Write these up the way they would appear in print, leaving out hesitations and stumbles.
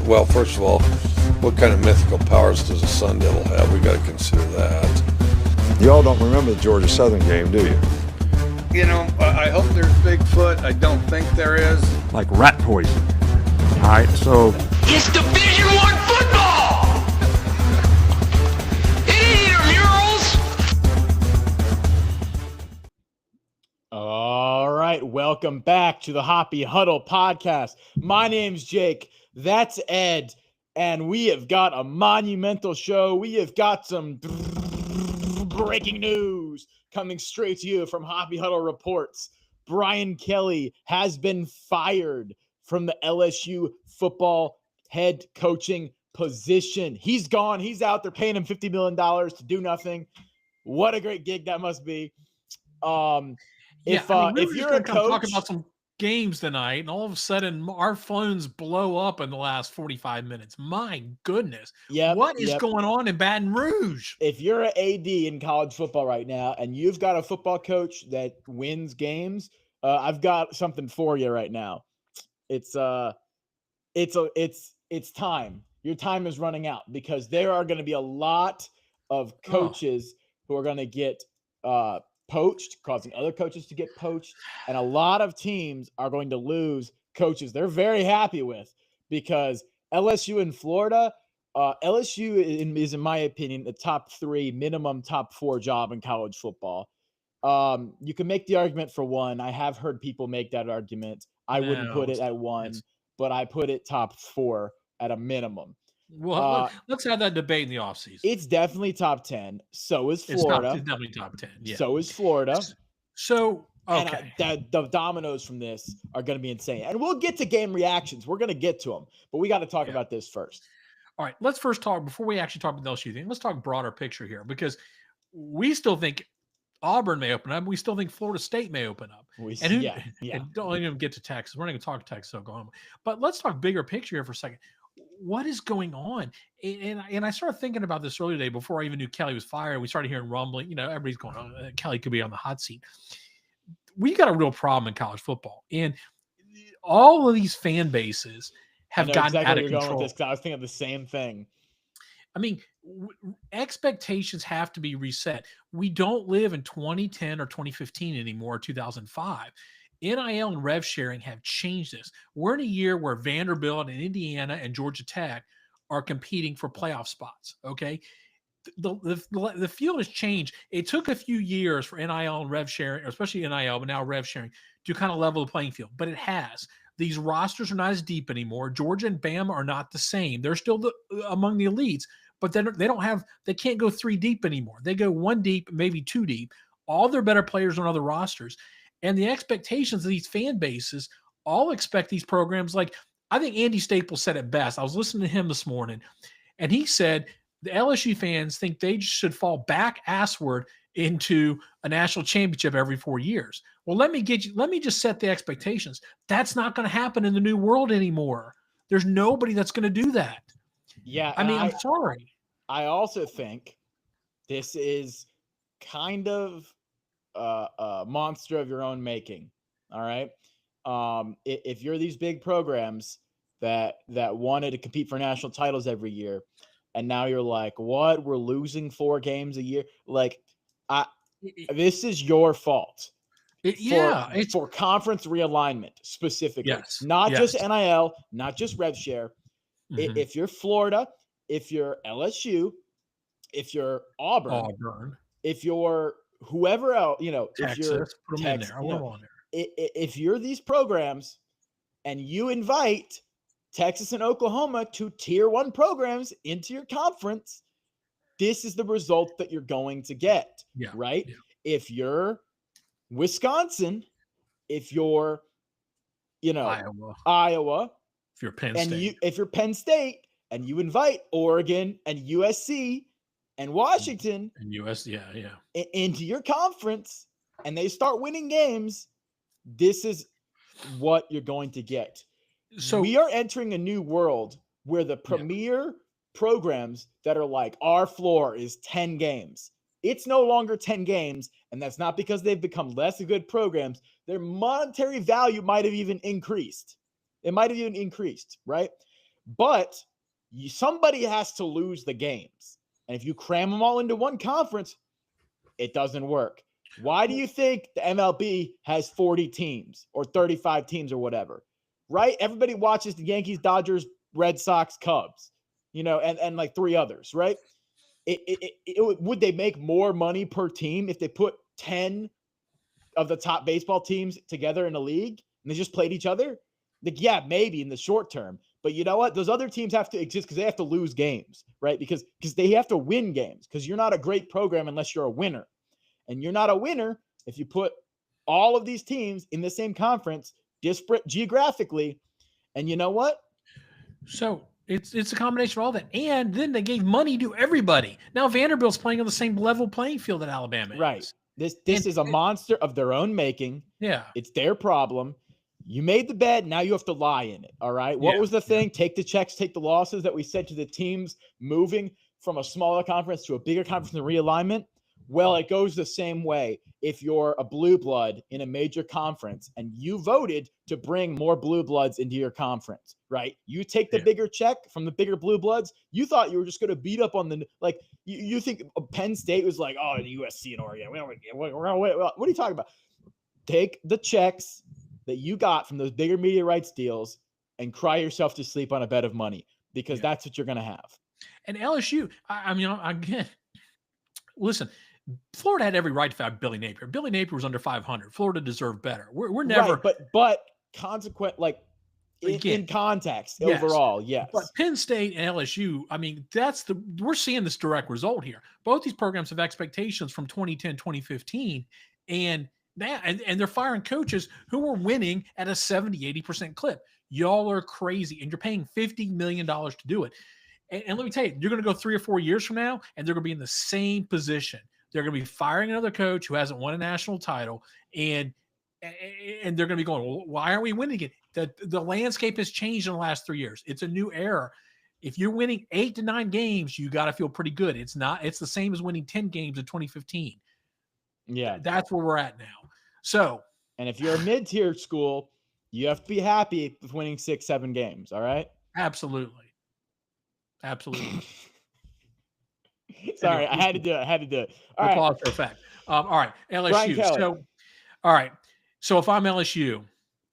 Well, first of all, what kind of mythical powers does a Sun Devil have? We got to consider that. Y'all don't remember the Georgia Southern game, do you? You know, I hope there's Bigfoot. I don't think there is. Like rat poison. All right, so it's Division I football. It ain't intramurals. All right, welcome back to the Hoppy Huddle podcast. My name's Jake. That's Ed, and we have got a monumental show. We have got some breaking news coming straight to you from Hoppy Huddle Reports. Brian Kelly has been fired from the LSU football head coaching position. He's gone. He's out. They're paying him $50 million to do nothing. What a great gig that must be. If you're a coach, talking about some games tonight, and all of a sudden our phones blow up in the last 45 minutes. My goodness. What is going on in Baton Rouge? If you're an AD in college football right now and you've got a football coach that wins games, I've got something for you right now. It's time. Your time is running out because there are going to be a lot of coaches who are going to get poached, causing other coaches to get poached, and a lot of teams are going to lose coaches they're very happy with because LSU in Florida, LSU is, in my opinion, the top 3, minimum top 4 job in college football. You can make the argument for 1. I have heard people make that argument. I wouldn't put it at 1, but I put it top 4 at a minimum. Well, let's have that debate in the offseason. It's definitely top 10. So is Florida. It's definitely top 10. Yeah. So is Florida. So, okay. And the dominoes from this are going to be insane. And we'll get to game reactions. We're going to get to them. But we got to talk about this first. All right. Let's first talk, before we actually talk about the LSU thing, let's talk broader picture here because we still think Auburn may open up. We still think Florida State may open up. And don't even get to Texas. We're not going to talk Texas. So go on. But let's talk bigger picture here for a second. What is going on? And I started thinking about this earlier today before I even knew Kelly was fired. We started hearing rumbling. Everybody's going, Kelly could be on the hot seat. We got a real problem in college football. And all of these fan bases have gotten out of control. With this, I was thinking the same thing. I mean, expectations have to be reset. We don't live in 2010 or 2015 anymore, 2005. NIL and rev sharing have changed this. We're in a year where Vanderbilt and Indiana and Georgia Tech are competing for playoff spots. Okay. The field has changed. It took a few years for NIL and rev sharing, especially NIL, but now rev sharing, to kind of level the playing field. But it has. These rosters are not as deep anymore. Georgia and Bama are not the same. They're still among the elites, but they can't go 3 deep anymore. They go 1 deep, maybe 2 deep. All their better players on other rosters. And the expectations of these fan bases all expect these programs. Like, I think Andy Staples said it best. I was listening to him this morning, and he said the LSU fans think they should fall back assward into a national championship every 4 years. Well, let me just set the expectations. That's not going to happen in the new world anymore. There's nobody that's going to do that. Yeah. I'm sorry. I also think this is kind of a monster of your own making. All right. If you're these big programs that wanted to compete for national titles every year, and now you're like, what? We're losing 4 games a year. Like, this is your fault. It's for conference realignment specifically. Yes. Not just NIL, not just rev share. Mm-hmm. If you're Florida, if you're LSU, if you're Auburn. If you're whoever else, Texas, if you're put them Texas, in there. If you're these programs and you invite Texas and Oklahoma to tier 1 programs into your conference, this is the result that you're going to get, right? Yeah. If you're Wisconsin, if you're, Iowa, if you're Penn State, if you're Penn State and you invite Oregon and USC and Washington and into your conference and they start winning games, this is what you're going to get. So we are entering a new world where the premier programs that are like, our floor is 10 games. It's no longer 10 games, and that's not because they've become less good programs. Their monetary value might have even increased. It might have even increased, right? But somebody has to lose the games. And if you cram them all into one conference, it doesn't work. Why do you think the MLB has 40 teams or 35 teams or whatever? Right? Everybody watches the Yankees, Dodgers, Red Sox, Cubs, and like 3 others, right? Would they make more money per team if they put 10 of the top baseball teams together in a league and they just played each other? Like, yeah, maybe in the short term. But you know what? Those other teams have to exist because they have to lose games, right? Because they have to win games, because you're not a great program unless you're a winner. And you're not a winner if you put all of these teams in the same conference, disparate geographically. And you know what? So it's a combination of all that. And then they gave money to everybody. Now Vanderbilt's playing on the same level playing field that Alabama is. Right. This is a monster of their own making. Yeah. It's their problem. You made the bed. Now you have to lie in it. All right. What was the thing? Take the checks, take the losses that we said to the teams moving from a smaller conference to a bigger conference in realignment. Well, it goes the same way if you're a blue blood in a major conference and you voted to bring more blue bloods into your conference, right? You take the bigger check from the bigger blue bloods. You thought you were just going to beat up on you think Penn State was like, oh, the USC and Oregon. What are you talking about? Take the checks that you got from those bigger media rights deals and cry yourself to sleep on a bed of money, because that's what you're going to have. And LSU, I mean, again, listen, Florida had every right to have Billy Napier. Billy Napier was under 500. Florida deserved better. We're never, right, but consequent, in context overall, yes. But Penn State and LSU, I mean, we're seeing this direct result here. Both these programs have expectations from 2010, 2015, and they're firing coaches who were winning at a 70, 80% clip. Y'all are crazy, and you're paying $50 million to do it. And let me tell you, you're going to go 3 or 4 years from now, and they're going to be in the same position. They're going to be firing another coach who hasn't won a national title, and they're going to be going, well, why aren't we winning it? The landscape has changed in the last 3 years. It's a new era. If you're winning 8 to 9 games, you got to feel pretty good. It's the same as winning 10 games in 2015. Yeah. That's where we're at now. So, and if you're a mid-tier school, you have to be happy with winning 6, 7 games. All right. Absolutely. Sorry, I had to do it. All right. Pause for effect. All right. LSU. All right. So if I'm LSU,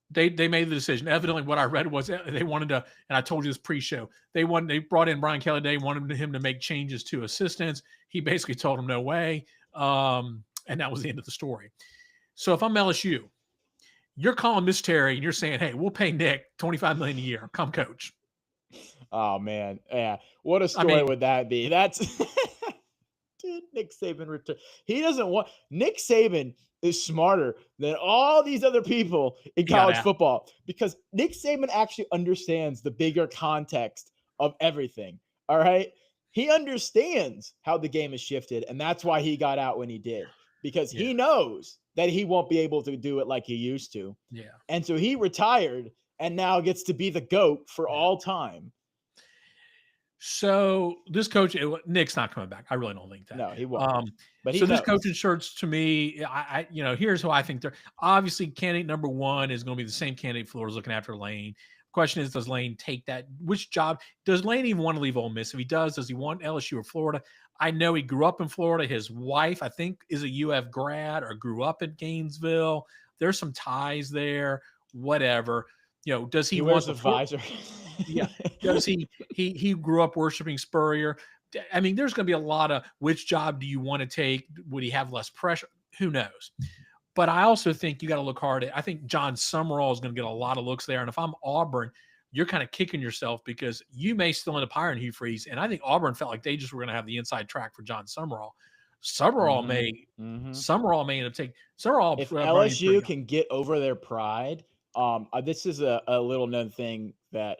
they made the decision. Evidently, what I read was they wanted to, and I told you this pre-show, they brought in Brian Kelly. They wanted him to make changes to assistants. He basically told them no way. And that was the end of the story. So if I'm LSU, you're calling Miss Terry and you're saying, hey, we'll pay Nick $25 million a year. Come coach. Oh man. Yeah. What a story would that be? That's dude, Nick Saban return. Nick Saban is smarter than all these other people in college football, because Nick Saban actually understands the bigger context of everything. All right. He understands how the game has shifted, and that's why he got out when he did, because he knows that he won't be able to do it like he used to. Yeah. And so he retired and now gets to be the GOAT for all time. So this coach, Nick's not coming back. I really don't think that. No, he won't. But this coaching search, to me, I here's who I think they're obviously candidate number 1 is going to be the same candidate Florida's looking after Lane. Question is, does Lane take that? Which job does Lane even want to leave Ole Miss? If he does he want LSU or Florida? I know he grew up in Florida. His wife, I think, is a UF grad or grew up in Gainesville. There's some ties there. Whatever. Does he want the visor? Yeah. Does he grew up worshiping Spurrier? I mean, there's going to be a lot of which job do you want to take? Would he have less pressure? Who knows? But I also think you got to look hard at, I think John Summerall is going to get a lot of looks there. And if I'm Auburn, you're kind of kicking yourself because you may still end up hiring Hugh Freeze. And I think Auburn felt like they just were going to have the inside track for John Summerall. Summerall may end up taking Summerall. If LSU can get over their pride, this is a little known thing that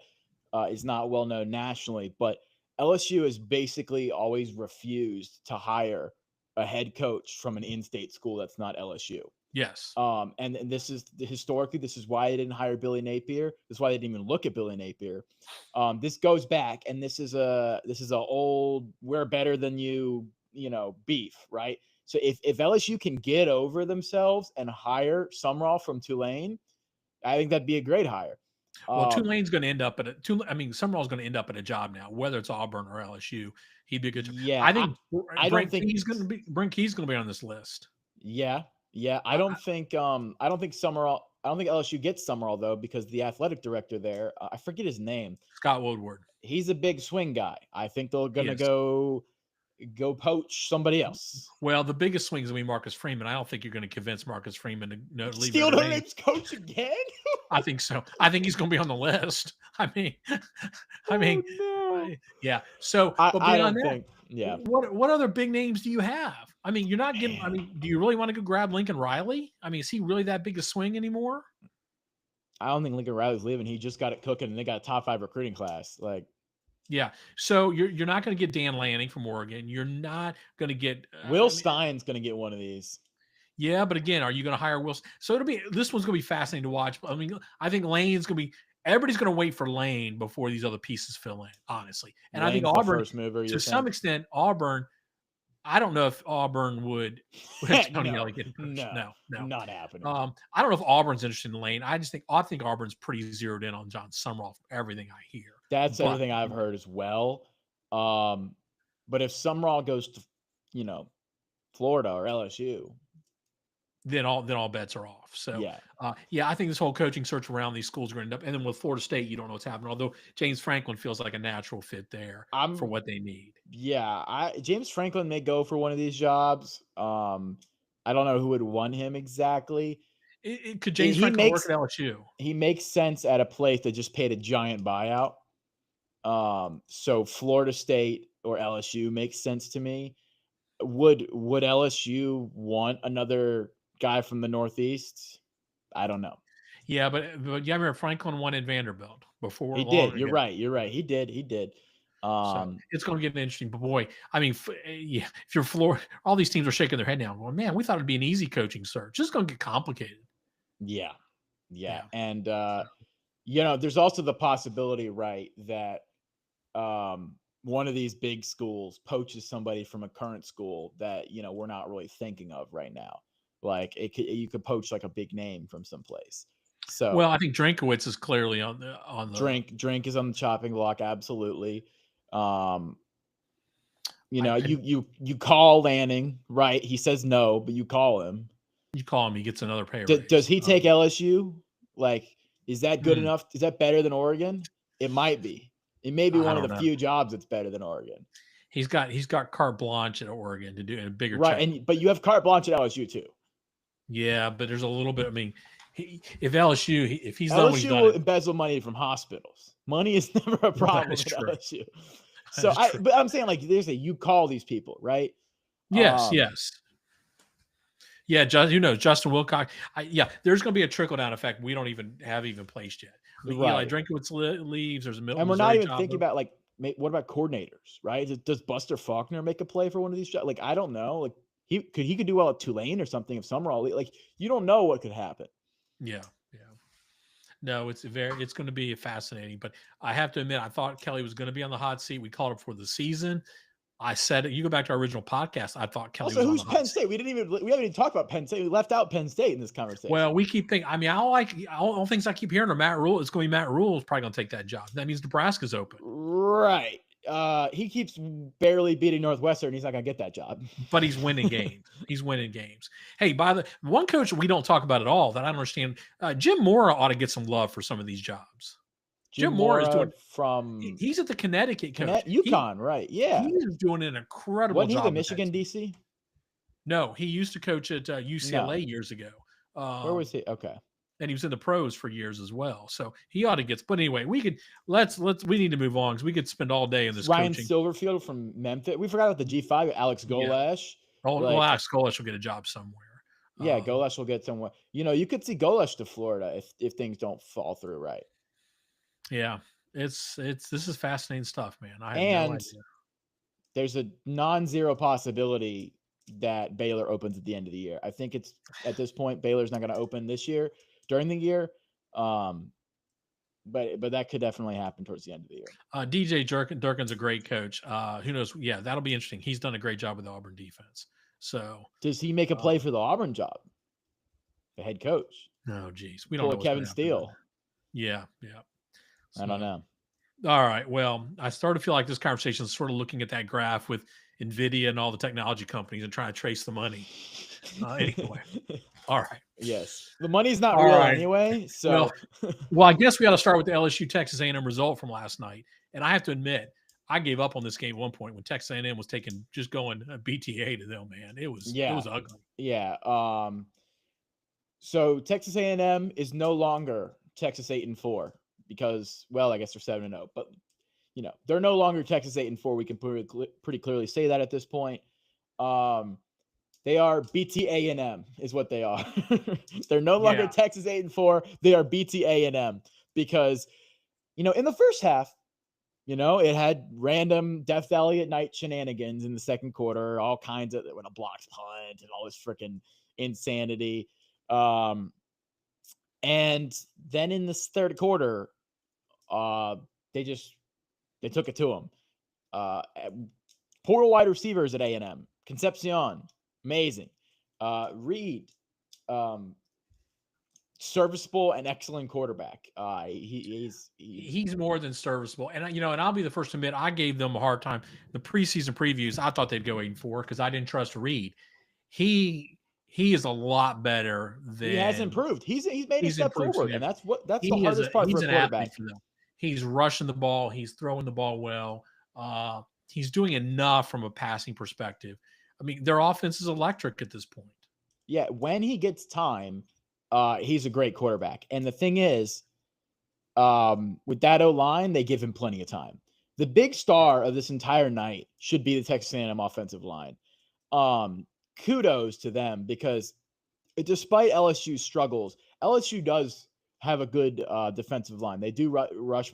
is not well known nationally, but LSU has basically always refused to hire a head coach from an in-state school that's not LSU. Yes. And this is historically, this is why they didn't hire Billy Napier. This is why they didn't even look at Billy Napier. This goes back, and this is a old, we're better than you, beef, right? So if LSU can get over themselves and hire Summerall from Tulane, I think that'd be a great hire. Well, Tulane's going to end up Summerall's going to end up at a job now, whether it's Auburn or LSU. He'd be a good job. Yeah, I think I don't think Brent Key's going to be on this list. Yeah, I don't think Summerall. I don't think LSU gets Summerall though, because the athletic director there, I forget his name. Scott Woodward. He's a big swing guy. I think they're gonna Yes. go poach somebody else. Well, the biggest swing is going to be Marcus Freeman. I don't think you're going to convince Marcus Freeman to leave Steal Notre Notre Dame. Dame's coach again? I think so. I think he's going to be on the list. I mean, no. yeah. So, I but don't beyond that, think. Yeah. What other big names do you have? I mean, you're not getting. I mean, do you really want to go grab Lincoln Riley? I mean, is he really that big a swing anymore? I don't think Lincoln Riley's leaving. He just got it cooking, and they got a top 5 recruiting class. Like, yeah. So you're not going to get Dan Lanning from Oregon. You're not going to get Will Stein's going to get one of these. Yeah, but again, are you going to hire Wilson? So this one's going to be fascinating to watch. I mean, I think Lane's going to be. Everybody's going to wait for Lane before these other pieces fill in, honestly. And Lane's I think Auburn, first mover, to some extent, Auburn. I don't know if Auburn would Tony Elliott get coached. No, not happening. I don't know if Auburn's interested in Lane. I think Auburn's pretty zeroed in on John Summerall from everything I hear. That's everything I've heard as well. But if Summerall goes to, Florida or LSU, then all bets are off. So I think this whole coaching search around these schools are going to end up. And then with Florida State, you don't know what's happening. Although James Franklin feels like a natural fit there for what they need. Yeah, James Franklin may go for one of these jobs. I don't know who would want him exactly. Could James Franklin work at LSU? He makes sense at a place that just paid a giant buyout. So Florida State or LSU makes sense to me. Would LSU want another guy from the Northeast? I don't know. Yeah, but yeah, I remember Franklin wanted Vanderbilt before. He did. You're right. He did. So it's going to get interesting. But boy, I mean, if you're Florida, all these teams are shaking their head now. Well, man, we thought it'd be an easy coaching search. It's going to get complicated. Yeah. And there's also the possibility, right, that one of these big schools poaches somebody from a current school that we're not really thinking of right now. Like you could poach like a big name from someplace. So well, I think Drinkowitz is clearly on the Drink is on the chopping block. Absolutely. You call Lanning, right? He says no, but you call him. You call him, he gets another pay raise. Does he take LSU? Like, is that good enough? Is that better than Oregon? It might be. It may be one of the few jobs that's better than Oregon. He's got carte blanche at Oregon to do a bigger right, check. But you have carte blanche at LSU too. Yeah, but there's a little bit. I mean, if he's LSU done what he's done, will embezzle money from hospitals. Money is never a problem at LSU. So but I'm saying, like, you call these people, right? Yes. Yeah, Justin Wilcox. There's going to be a trickle down effect we don't even placed yet. Right. Eli Drinkowitz leaves. There's a Milton. And we're not even thinking about, like, what about coordinators, right? Does Buster Faulkner make a play for one of these jobs? Like, I don't know. Like, he could do well at Tulane or something if Summerall. Like, you don't know what could happen. Yeah. No, it's going to be fascinating. But I have to admit, I thought Kelly was going to be on the hot seat. We called it for the season. I said it. You go back to our original podcast. I thought Kelly. Also, was who's Penn State? We haven't even talked about Penn State. We left out Penn State in this conversation. Well, we keep thinking. I mean, all things I keep hearing are Matt Rule. It's going to be Matt Rule is probably going to take that job. That means Nebraska's open. Right. He keeps barely beating Northwestern. He's not going to get that job. But he's winning games. Hey, by the one coach we don't talk about at all that I don't understand, Jim Mora ought to get some love for some of these jobs. Jim Mora is doing he's at the Connecticut coach. UConn, right? Yeah, he's doing an incredible job. Wasn't he the Michigan DC? No, he used to coach at UCLA years ago. Where was he? Okay, and he was in the pros for years as well. So he ought to get. But anyway, we need to move on because we could spend all day in this. Ryan coaching. Silverfield from Memphis. We forgot about the G5. Alex Golesh. Yeah. Well, Alex Golesh will get a job somewhere. Yeah, Golesh will get somewhere. You could see Golesh to Florida if things don't fall through right. Yeah, this is fascinating stuff, man. I have no idea. There's a non-zero possibility that Baylor opens at the end of the year. I think it's at this point Baylor's not going to open this year during the year, but that could definitely happen towards the end of the year. DJ Durkin's a great coach. Who knows? Yeah, that'll be interesting. He's done a great job with the Auburn defense. So does he make a play for the Auburn job? The head coach? No, geez, we don't know Kevin Steele. Yeah. I don't know. All right. Well, I start to feel like this conversation is sort of looking at that graph with NVIDIA and all the technology companies and trying to trace the money. Anyway. All right. Yes, the money's not All real right. anyway. So Well, I guess we got to start with the LSU Texas A&M result from last night. And I have to admit, I gave up on this game at one point when Texas A&M was just going BTA to them. Man, it was ugly. Yeah. So Texas A&M is no longer Texas 8-4 because, well, I guess they're 7-0, but they're no longer Texas 8-4. We can pretty clearly say that at this point. They are BTA&M is what they are. They're no longer Texas 8-4. They are BTA&M because, in the first half, it had random Death Valley at night shenanigans in the second quarter, all kinds of when a blocked punt and all this freaking insanity. And then in this third quarter, they took it to them. Portal wide receivers at A&M. Concepcion, amazing. Reed, serviceable and excellent quarterback. He's more than serviceable, and and I'll be the first to admit I gave them a hard time. The preseason previews, I thought they'd go 8-4 because I didn't trust Reed. He is a lot better than he has improved. He's made a step forward, and that's the hardest part for a quarterback. For them. He's rushing the ball. He's throwing the ball well. He's doing enough from a passing perspective. I mean, their offense is electric at this point. Yeah, when he gets time, he's a great quarterback. And the thing is, with that O-line, they give him plenty of time. The big star of this entire night should be the Texas A&M offensive line. Kudos to them because despite LSU's struggles, LSU does have a good defensive line. They do rush,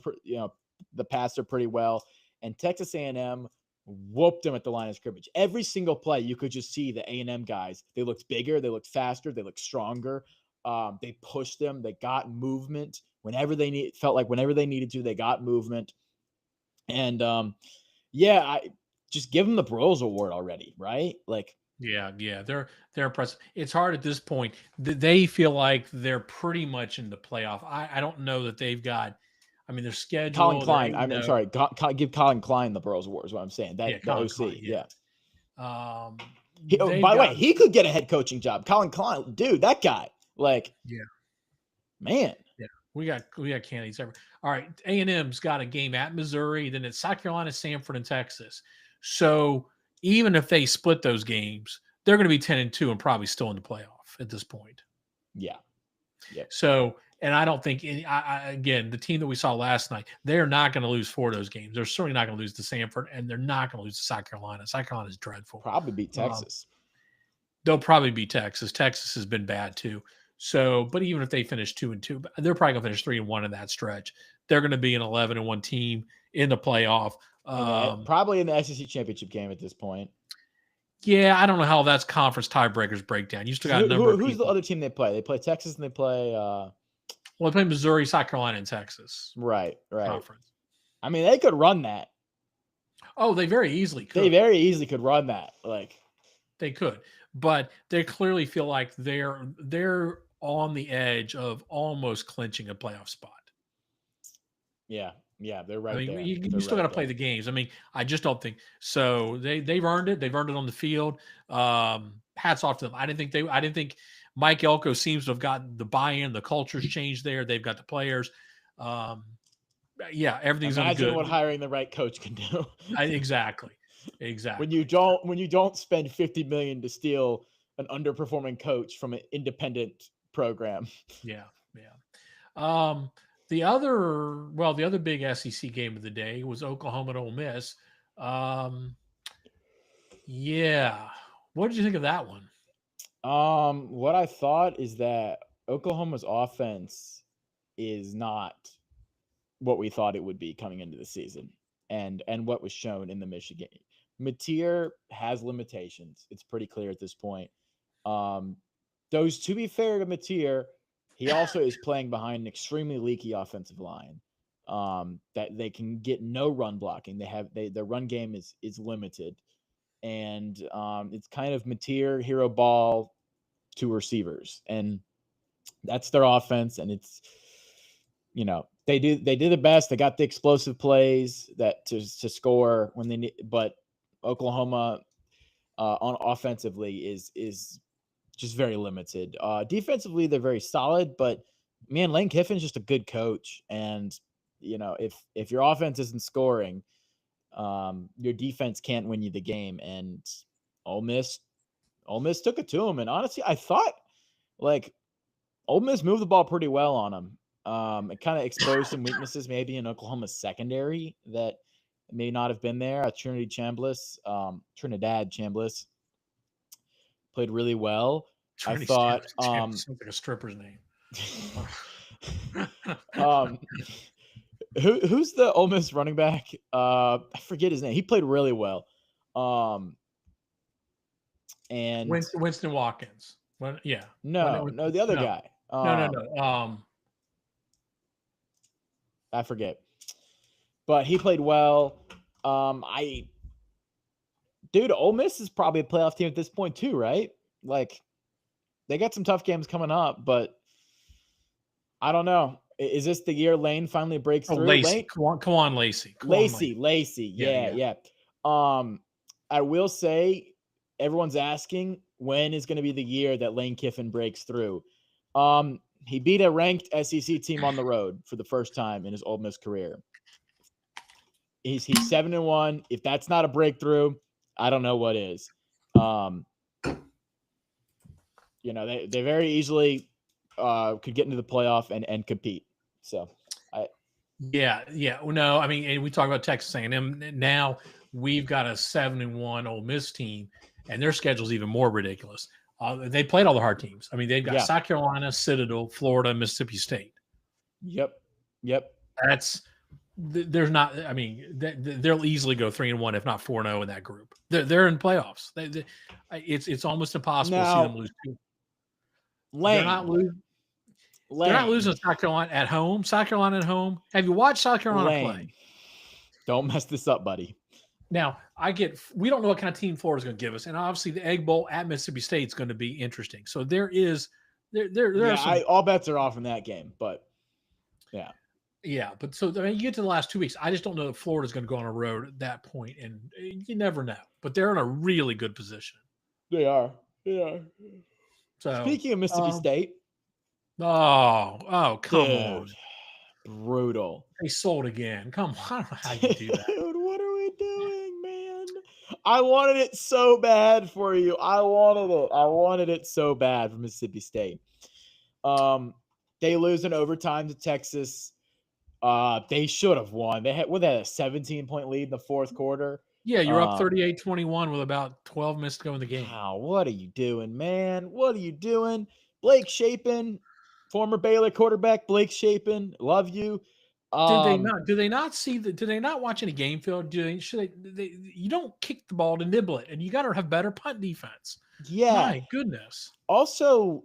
the passer pretty well. And Texas A&M whooped them at the line of scrimmage. Every single play, you could just see the A&M guys. They looked bigger. They looked faster. They looked stronger. They pushed them. They got movement whenever they needed to. They got movement. And I just give them the Broyles Award already, right? Like, yeah, they're impressive. It's hard at this point. They feel like they're pretty much in the playoff. I don't know that they've got. I mean, their schedule. Colin Klein. I'm sorry. Give Colin Klein the Broyles Award is what I'm saying. That the OC. Klein, yeah. By the way, he could get a head coaching job. Colin Klein, dude, that guy. Like, man. Yeah, we got candidates everywhere. All right, A&M's got a game at Missouri, then it's South Carolina, Samford, and Texas. So even if they split those games, they're going to be 10-2 and probably still in the playoff at this point. Yeah. So, and I don't think again, the team that we saw last night, they're not going to lose 4 of those games. They're certainly not going to lose to Samford, and they're not going to lose to South Carolina. South Carolina is dreadful. Probably beat Texas. They'll probably beat Texas. Texas has been bad too. So, but even if they finish 2-2, they're probably going to finish 3-1 in that stretch. They're going to be an 11-1 team in the playoff. Probably in the SEC championship game at this point. Yeah, I don't know how that's conference tiebreakers breakdown. You still got a number of who's the other team they play? They play Texas and they play they play Missouri, South Carolina, and Texas. Right. Conference. I mean, they could run that. Oh, they very easily could. They very easily could run that. Like, they could. But they clearly feel like they're on the edge of almost clinching a playoff spot. Yeah, they're right there. You still got to play the games. I mean, I just don't think so. They've earned it. They've earned it on the field. Hats off to them. I didn't think Mike Elko seems to have got the buy-in. The culture's changed there. They've got the players. Everything's Imagine good. what hiring the right coach can do. Exactly. When you don't spend $50 million to steal an underperforming coach from an independent program. Yeah. The other big SEC game of the day was Oklahoma and Ole Miss. What did you think of that one? What I thought is that Oklahoma's offense is not what we thought it would be coming into the season, and what was shown in the Michigan. Mateer has limitations. It's pretty clear at this point. To be fair to Mateer, he also is playing behind an extremely leaky offensive line. That they can get no run blocking. Their run game is limited, and it's kind of Mateer hero ball to receivers, and that's their offense. And they did the best. They got the explosive plays that to score when they need, but Oklahoma on offensively is just very limited. Defensively, they're very solid, but man, Lane Kiffin's just a good coach. And, if your offense isn't scoring, your defense can't win you the game. And Ole Miss took it to him. And honestly, I thought like Ole Miss moved the ball pretty well on him. It kind of exposed some weaknesses maybe in Oklahoma's secondary that may not have been there. Trinidad Chambliss played really well. Trinity I thought sounds like a stripper's name. Who's the Ole Miss running back? I forget his name. He played really well. And Winston Watkins. No, the other guy. No. I forget. But he played well. Ole Miss is probably a playoff team at this point too, right? Like, they got some tough games coming up, but I don't know. Is this the year Lane finally breaks through? Lacey. Come on, Lacey. Lacey. Yeah. I will say, everyone's asking when is going to be the year that Lane Kiffin breaks through. He beat a ranked SEC team on the road for the first time in his Ole Miss career. He's 7-1. If that's not a breakthrough, I don't know what is. They very easily could get into the playoff and compete. So, yeah. No, I mean, and we talk about Texas A&M. Now we've got a 7-1 Ole Miss team, and their schedule's even more ridiculous. They played all the hard teams. I mean, they've got South Carolina, Citadel, Florida, Mississippi State. Yep. There's not. I mean, they'll easily go 3-1, if not 4-0 in that group. They're in playoffs. It's almost impossible to see them lose. They're not losing. They're not losing to South Carolina at home. South Carolina at home. Have you watched South Carolina play? Don't mess this up, buddy. Now, we don't know what kind of team Florida's going to give us, and obviously the Egg Bowl at Mississippi State is going to be interesting. So there are some, all bets are off in that game, but but so I mean, you get to the last 2 weeks. I just don't know if Florida's going to go on a road at that point, and you never know. But they're in a really good position. They are. So speaking of Mississippi State, come on, brutal. They sold again. Come on, I don't know how you do that. Dude, what are we doing, man? I wanted it so bad for you. I wanted it so bad for Mississippi State. They lose in overtime to Texas. They should have won. They had a 17-point lead in the fourth quarter. Yeah, you're up 38-21 with about 12 minutes to go in the game. Wow, what are you doing, man? What are you doing? Blake Shapen, former Baylor quarterback, Blake Shapen, love you. Do they not see do they not watch any game film? You don't kick the ball to nibble it, and you got to have better punt defense. Yeah. My goodness. Also,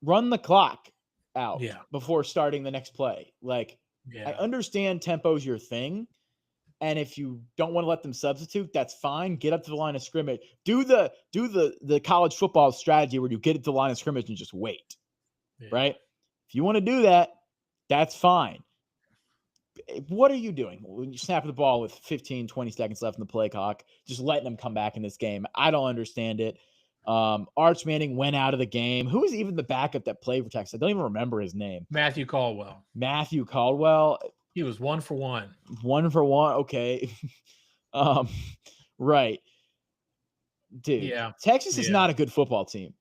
run the clock out before starting the next play. Like, I understand tempo's your thing. And if you don't want to let them substitute, that's fine. Get up to the line of scrimmage. Do the college football strategy where you get it to the line of scrimmage and just wait. Yeah. Right? If you want to do that, that's fine. What are you doing when you snap the ball with 15, 20 seconds left in the play clock, just letting them come back in this game? I don't understand it. Arch Manning went out of the game. Who was even the backup that played for Texas? I don't even remember his name. Matthew Caldwell. He was 1 for 1. 1 for 1. Okay. Right. Dude. Yeah. Texas is not a good football team.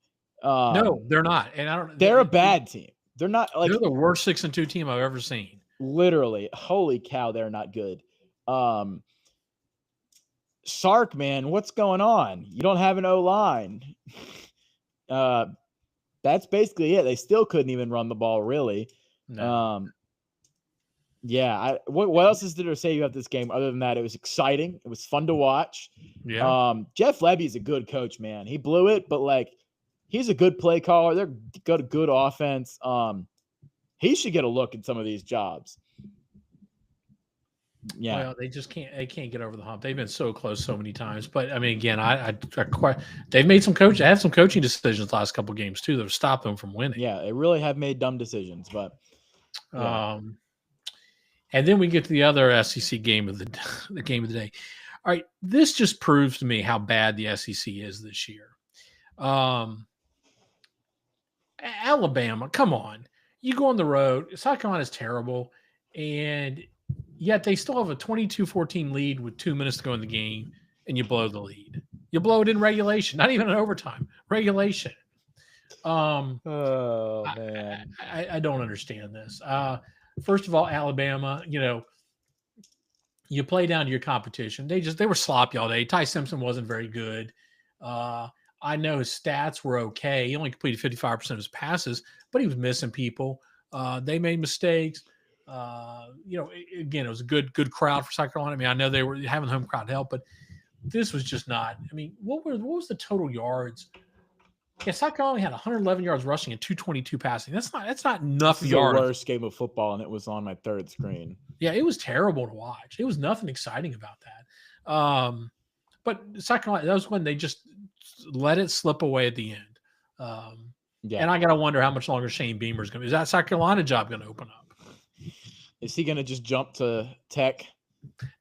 No, they're not. And they're a bad team. They're not like they're the worst 6-2 team I've ever seen. Literally. Holy cow, they're not good. Sark, man, what's going on? You don't have an O-line. That's basically it. They still couldn't even run the ball, really. No. What else is there to say about this game other than that? It was exciting. It was fun to watch. Yeah. Jeff Levy's a good coach, man. He blew it, but he's a good play caller. They're got a good offense. He should get a look at some of these jobs. Yeah. Well, they just can't. They can't get over the hump. They've been so close so many times. But I mean, again, they've made some coaching. I have some coaching decisions the last couple of games too that have stopped them from winning. Yeah, they really have made dumb decisions. But Yeah. And then we get to the other SEC game of the game of the day. All right, this just proves to me how bad the SEC is this year. Alabama, come on. You go on the road, South Carolina is terrible, and yet they still have a 22-14 lead with 2 minutes to go in the game, and you blow the lead. You blow it in regulation, not even in overtime. Regulation. Oh man. I don't understand this. First of all, Alabama, you play down to your competition. They were sloppy all day. Ty Simpson wasn't very good. I know his stats were okay. He only completed 55% of his passes, but he was missing people. They made mistakes. Again, it was a good crowd for South Carolina. I mean, I know they were having the home crowd help, but this was just not. I mean, what was the total yards? Yeah, South Carolina had 111 yards rushing and 222 passing. That's not enough This is yards. the worst game of football, and it was on my third screen. Yeah, it was terrible to watch. It was nothing exciting about that. But South Carolina, that was when they just let it slip away at the end. And I got to wonder how much longer Shane Beamer's going to be. Is that South Carolina job going to open up? Is he going to just jump to Tech?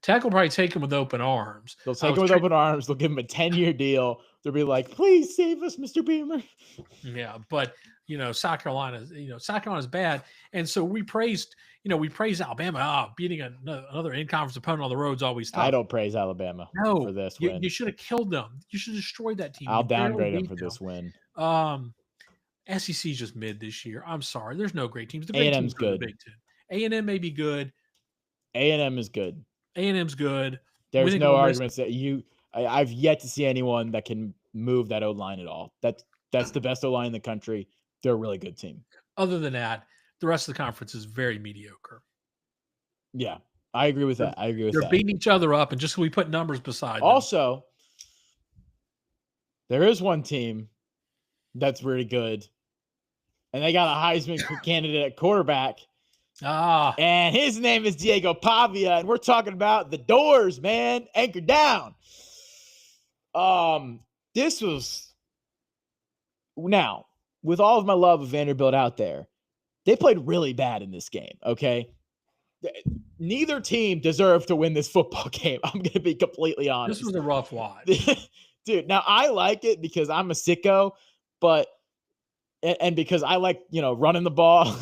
Tech will probably take him with open arms. They'll take him with open arms. They'll give him a 10-year deal. They'll be like, please save us, Mr. Beamer. Yeah, but South Carolina's bad. And so we praised Alabama. Beating another in-conference opponent on the road is always tough. I don't praise Alabama for this win. You should have killed them. You should have destroyed that team. I'll downgrade them for this win. SEC's just mid this year. I'm sorry. There's no great teams. The great A&M's teams good. The Big Ten. A&M may be good. A&M is good. A&M's good. There's no arguments that I've yet to see anyone that can move that O-line at all. That's the best O-line in the country. They're a really good team. Other than that, the rest of the conference is very mediocre. Yeah, I agree with that. They're beating each other up, and just so we put numbers beside them. Also, there is one team that's really good, and they got a Heisman candidate at quarterback. And his name is Diego Pavia, and we're talking about the Doors, man. Anchor down. This was now, with all of my love of Vanderbilt out there, they played really bad in this game. Okay. Neither team deserved to win this football game. I'm going to be completely honest. This was a rough watch. Dude, now I like it because I'm a sicko, and because I like, running the ball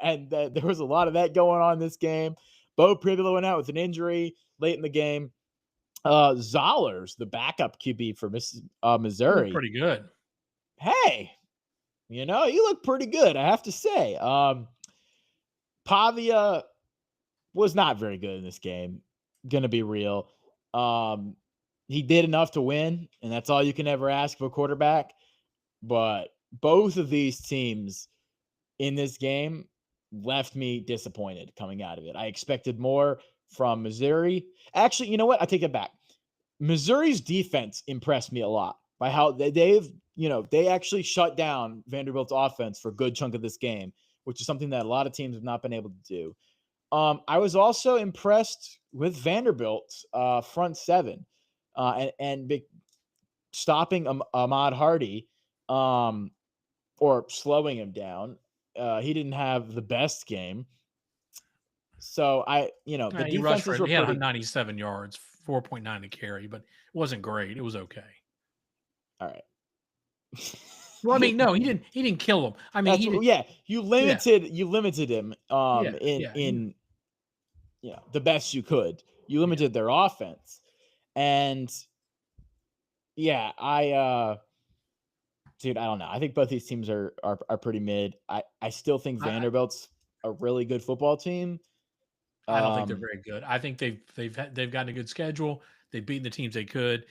and there was a lot of that going on in this game. Bo Pribula went out with an injury late in the game. Zollers, the backup QB for Missouri. Pretty good. Hey, you look pretty good, I have to say. Pavia was not very good in this game. Going to be real. He did enough to win, and that's all you can ever ask of a quarterback. But both of these teams in this game left me disappointed coming out of it. I expected more from Missouri. Actually, you know what? I take it back. Missouri's defense impressed me a lot by how they actually shut down Vanderbilt's offense for a good chunk of this game, which is something that a lot of teams have not been able to do. I was also impressed with Vanderbilt's front seven and stopping Ahmad Hardy or slowing him down. He didn't have the best game. So the defenses were he had pretty 97 yards, 4.9 to carry, but it wasn't great. It was okay. All right. Well, I mean, no, he didn't kill him. I mean, you limited him in the best you could. You limited their offense. And dude, I don't know. I think both these teams are pretty mid. I still think Vanderbilt's a really good football team. I don't think they're very good. I think they've gotten a good schedule. They've beaten the teams they could.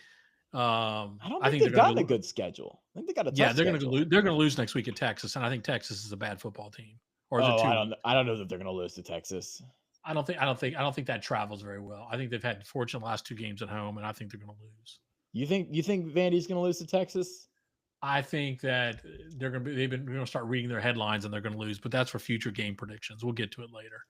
I don't think they've gotten a good schedule. I think they got a tough they're going schedule. to lose. They're going to lose next week at Texas, and I think Texas is a bad football team. Or is it I don't know that they're going to lose to Texas. I don't think that travels very well. I think they've had fortunate last two games at home, and I think they're going to lose. You think Vandy's going to lose to Texas? I think that they're going to start reading their headlines and they're going to lose, but that's for future game predictions. We'll get to it later.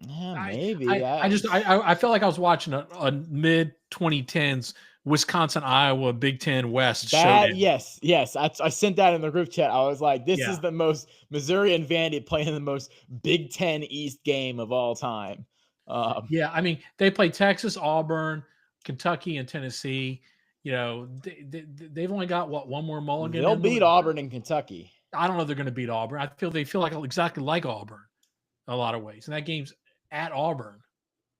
Maybe. I felt like I was watching a mid 2010s Wisconsin, Iowa, Big Ten West That showdown. yes. I sent that in the group chat. I was like, this Yeah. is the most Missouri and Vandy playing the most Big Ten East game of all time. Yeah, I mean, they play Texas, Auburn, Kentucky, and Tennessee. You know, they've only got one more mulligan. They'll in them. beat Auburn and Kentucky. I don't know if they're going to beat Auburn. They feel like exactly like Auburn in a lot of ways. And that game's at Auburn.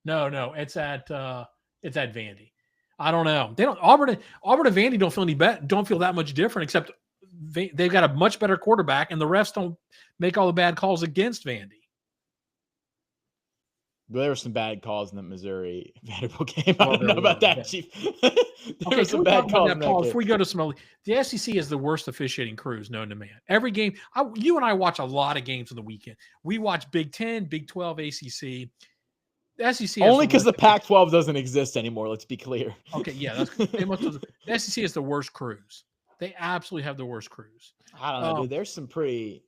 No, it's at Vandy. I don't know. They don't Auburn and Vandy don't feel that much different, except they've got a much better quarterback, and the refs don't make all the bad calls against Vandy. There were some bad calls in the Missouri Vanderbilt game. I Well, don't know about that, yeah. Chief. Okay, were some bad calls in that game. before we go to some. The SEC is the worst officiating crews known to man. Every game, you and I watch a lot of games on the weekend. We watch Big 10, Big 12, ACC. The SEC Only because the Pac-12 doesn't exist anymore. Let's be clear. Okay, yeah, the SEC is the worst crews. They absolutely have the worst crews. I don't know, dude. There's some pretty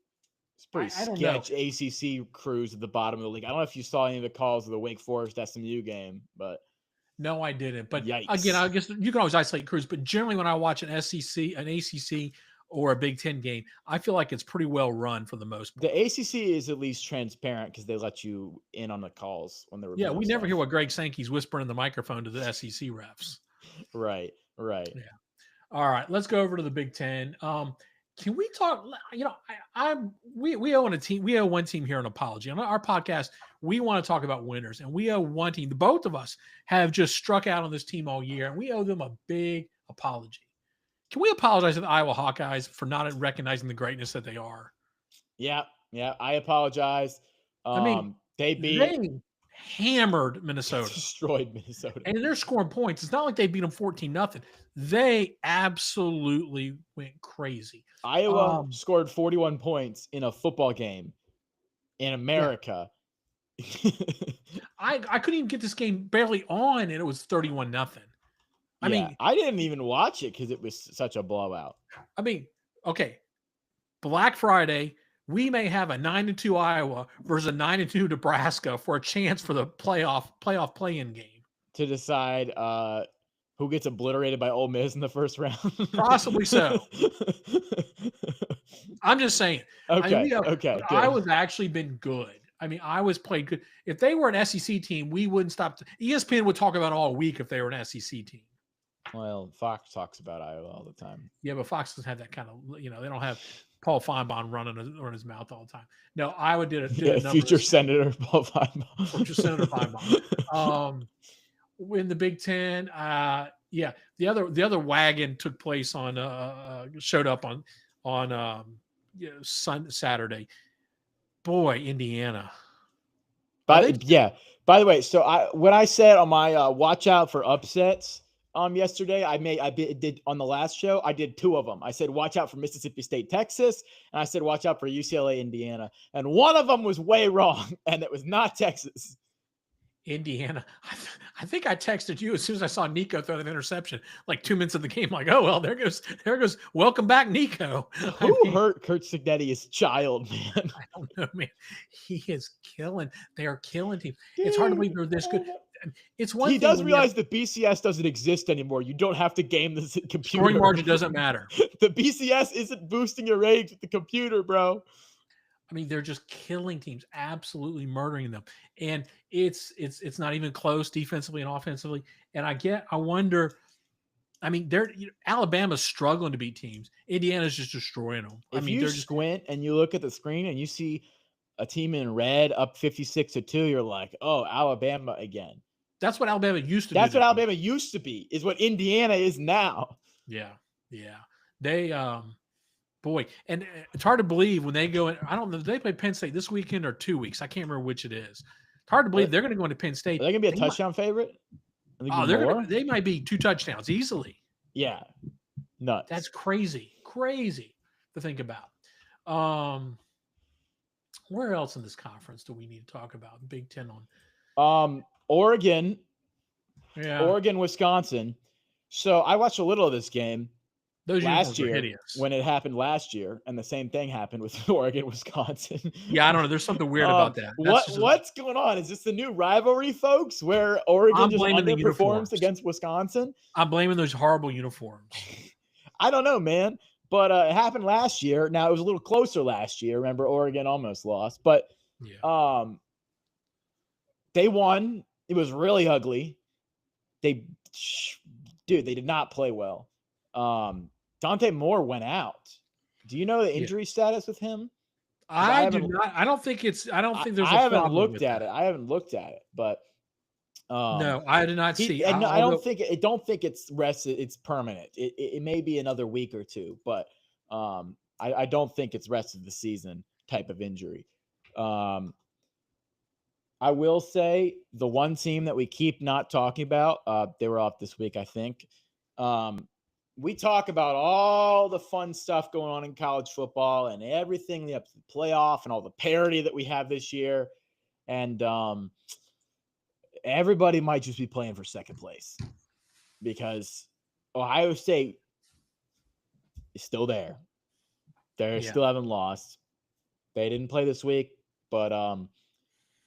I don't know. sketch ACC crews at the bottom of the league. I don't know if you saw any of the calls of the Wake Forest SMU game, but No, I didn't. But Yikes. again, I guess you can always isolate crews. But generally, when I watch an SEC, an ACC, or a Big Ten game, I feel like it's pretty well run for the most part. the ACC is at least transparent because they let you in on the calls when they're Yeah, we never hear what Greg Sankey's whispering in the microphone to the SEC refs. Right. Yeah. All right, let's go over to the Big Ten. Can we talk? You know, we owe a team. We owe one team here an apology on our podcast. We want to talk about winners, and we owe one team. The both of us have just struck out on this team all year, and we owe them a big apology. Can we apologize to the Iowa Hawkeyes for not recognizing the greatness that they are? Yeah. I apologize. I mean, they hammered Minnesota, destroyed Minnesota, and they're scoring points. It's not like they beat them 14-0. They absolutely went crazy. Iowa scored 41 points in a football game in America. Yeah. I couldn't even get this game barely on, and it was 31-0. I mean, I didn't even watch it because it was such a blowout. I mean, okay, Black Friday, we may have a 9-2 Iowa versus a 9-2 Nebraska for a chance for the playoff play-in game to decide who gets obliterated by Ole Miss in the first round. Possibly so. I'm just saying. Okay. Iowa's actually been good. I mean, Iowa's played good. If they were an SEC team, we wouldn't stop. ESPN would talk about it all week if they were an SEC team. Well, Fox talks about Iowa all the time. Yeah, but Fox doesn't have that kind of, they don't have Paul Feinbaum running his mouth all the time. No, Iowa did a future Senator Paul Feinbaum. Future Senator Feinbaum. In the Big Ten, the other wagon took place showed up on Saturday. Boy, Indiana. By the way, so when I said on my watch out for upsets yesterday, I did on the last show, I did two of them. I said watch out for Mississippi State, Texas, and I said watch out for UCLA, Indiana. And one of them was way wrong, and it was not Texas. Indiana. I think I texted you as soon as I saw Nico throw that interception, like 2 minutes of the game. Like, oh well, there goes. Welcome back, Nico. Who hurt Kurt Signetti's child, man? I don't know, man. He is killing. They are killing teams. It's hard to believe they're this good. It's one. He does realize the BCS doesn't exist anymore. You don't have to game the computer. Scoring margin doesn't matter. The BCS isn't boosting your ratings with the computer, bro. I mean, they're just killing teams, absolutely murdering them, and it's not even close defensively and offensively. And I wonder. I mean, Alabama's struggling to beat teams. Indiana's just destroying them. If you squint and you look at the screen and you see a team in red up 56-2, you're like, oh, Alabama again. That's what Alabama used to be. That's what Alabama used to be, is what Indiana is now. Yeah. They boy, and it's hard to believe when they go in. I don't know. They play Penn State this weekend or 2 weeks. I can't remember which it is. It's hard to believe they're going to go into Penn State. Are they going to be a touchdown favorite? They might be 2 touchdowns easily. Yeah, nuts. That's crazy to think about. Where else in this conference do we need to talk about? Big Ten on Oregon, Wisconsin. So I watched a little of this game. Those last uniforms are year hideous. when it happened last year, and the same thing happened with Oregon, Wisconsin. Yeah, I don't know. There's something weird about that. What's going on? Is this the new rivalry, folks, where Oregon I'm just blaming the underperforms uniforms. against Wisconsin? I'm blaming those horrible uniforms. I don't know, man. But it happened last year. Now, it was a little closer last year. Remember, Oregon almost lost. But Yeah. they won. It was really ugly. They did not play well. Dante Moore went out. Do you know the injury status with him? I do not. I don't think it's. I don't think there's. I a haven't problem looked with at that. it. I haven't looked at it, but No, I did not see. and I although- don't think it's rested. It's permanent. It may be another week or two, but I don't think it's rest of the season type of injury. I will say the one team that we keep not talking about, they were off this week, I think. We talk about all the fun stuff going on in college football and everything, the playoff and all the parity that we have this year. And everybody might just be playing for second place because Ohio State is still there. They still haven't lost. They didn't play this week, but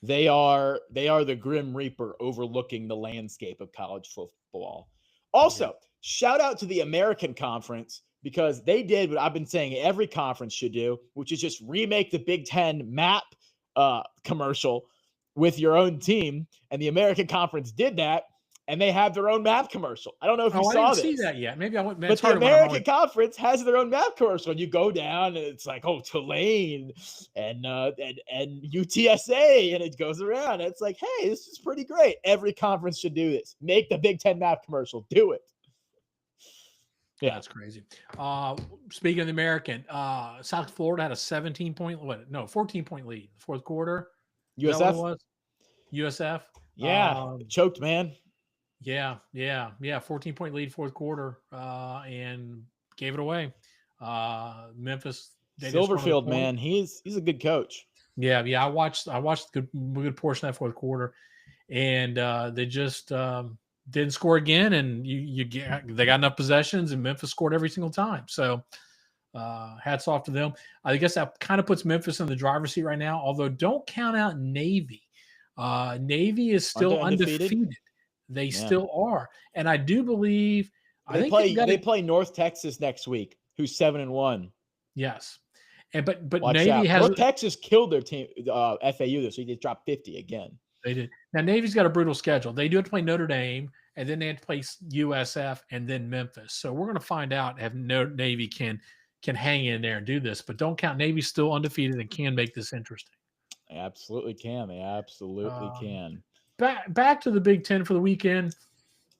they are the Grim Reaper overlooking the landscape of college football. Also, shout out to the American Conference because they did what I've been saying every conference should do, which is just remake the Big Ten map commercial with your own team. And the American Conference did that, and they have their own map commercial. I don't know if you saw this. I didn't see that yet. Maybe I went. But the American Conference has their own map commercial, and you go down, and it's like, Tulane and UTSA, and it goes around. And it's like, hey, this is pretty great. Every conference should do this. Make the Big Ten map commercial. Do it. Yeah, that's crazy. Speaking of the American, South Florida had a 14-point lead in the fourth quarter. USF? USF. Yeah, choked, man. Yeah. 14-point lead fourth quarter, and gave it away. Memphis. Silverfield, man, he's a good coach. Yeah. I watched a good portion of that fourth quarter, and they just didn't score again. And they got enough possessions, and Memphis scored every single time. So hats off to them. I guess that kind of puts Memphis in the driver's seat right now. Although don't count out Navy. Navy is still undefeated. They still are, and I do believe they play North Texas next week, who's 7-1. Yes, but Watch Navy out. has North Texas killed their team FAU this week. They dropped 50 again. They did. Now Navy's got a brutal schedule. They do have to play Notre Dame, and then they have to play USF, and then Memphis. So we're going to find out if Navy can hang in there and do this. But don't count. Navy's still undefeated and can make this interesting. They absolutely can. They absolutely can. Back to the Big Ten for the weekend.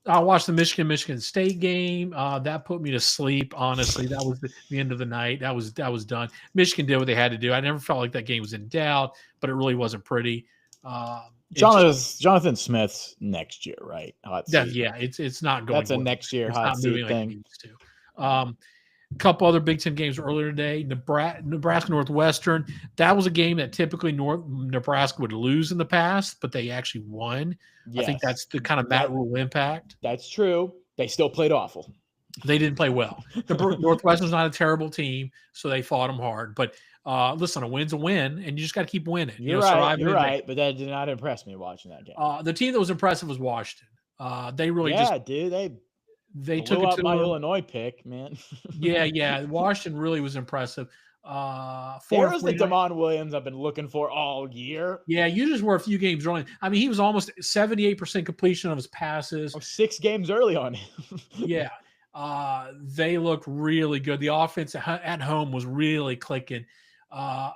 I watched the Michigan State game. That put me to sleep. Honestly, that was the end of the night. That was done. Michigan did what they had to do. I never felt like that game was in doubt, but it really wasn't pretty. Jonathan Smith's next year, right? It's not going. That's a next year hot seat thing. Like it needs to. A couple other Big Ten games earlier today. Nebraska Northwestern. That was a game that typically Nebraska would lose in the past, but they actually won. Yes. I think that's the kind of Matt Rule impact. That's true. They still played awful. They didn't play well. Northwestern's not a terrible team, so they fought them hard. But listen, a win's a win, and you just got to keep winning. You're right. But that did not impress me watching that game. The team that was impressive was Washington. They really They took it to my Illinois pick, man. yeah. Washington really was impressive. There's the Damon Williams I've been looking for all year. Yeah, you just were a few games early. I mean, he was almost 78% completion of his passes. 6 games early on him. Yeah. They looked really good. The offense at home was really clicking. They're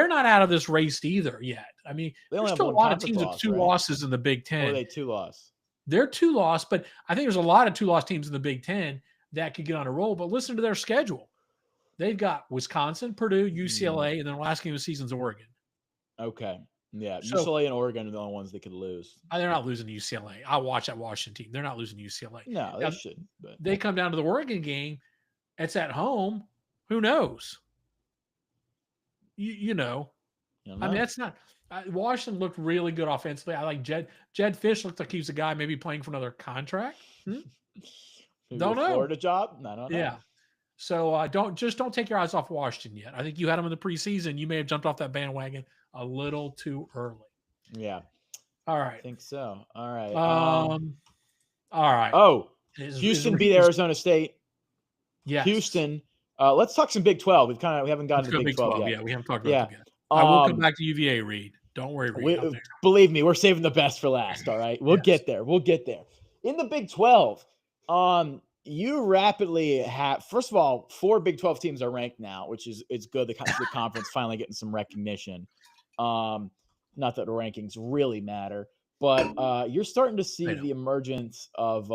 not out of this race either yet. I mean, there's still a lot of teams with 2 losses in the Big Ten. Or are they 2 loss? They're 2 loss, but I think there's a lot of 2-loss teams in the Big Ten that could get on a roll. But listen to their schedule. They've got Wisconsin, Purdue, UCLA, and then the last game of the season's Oregon. Okay. Yeah. UCLA and Oregon are the only ones that could lose. They're not losing to UCLA. I watch that Washington team. They're not losing to UCLA. No, they shouldn't. But they come down to the Oregon game. It's at home. Who knows? You know. I mean, that's not Washington looked really good offensively. I like Jed Fish looked like he was a guy maybe playing for another contract. Maybe Don't the know. Florida job? I don't know. Yeah. So don't take your eyes off Washington yet. I think you had them in the preseason. You may have jumped off that bandwagon a little too early. Yeah, All I right. think so. All right. All right. Oh, Is Houston beat Reed- Arizona State. Yes. Houston. Let's talk some Big 12. We haven't gotten Let's to go Big Big 12 12. yet. Yeah, we haven't talked about Yeah. them yet. I will come back to UVA, Reed. Don't worry, Reed. I'm there. Believe me, we're saving the best for last. All right, we'll Yes. get there. We'll get there. In the Big 12, you rapidly have. First of all, 4 Big 12 teams are ranked now, which is it's good. The conference finally getting some recognition. Not that the rankings really matter, but you're starting to see the emergence of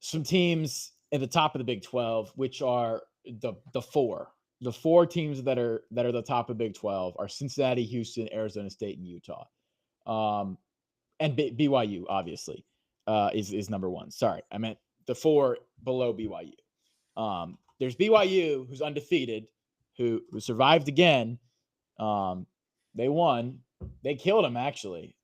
some teams at the top of the Big 12, which are the four. The 4 teams that are the top of Big 12 are Cincinnati, Houston, Arizona State, and Utah. And BYU obviously is number 1. Sorry, I meant the 4 below BYU. There's BYU, who's undefeated, who survived again. They won. They killed them actually.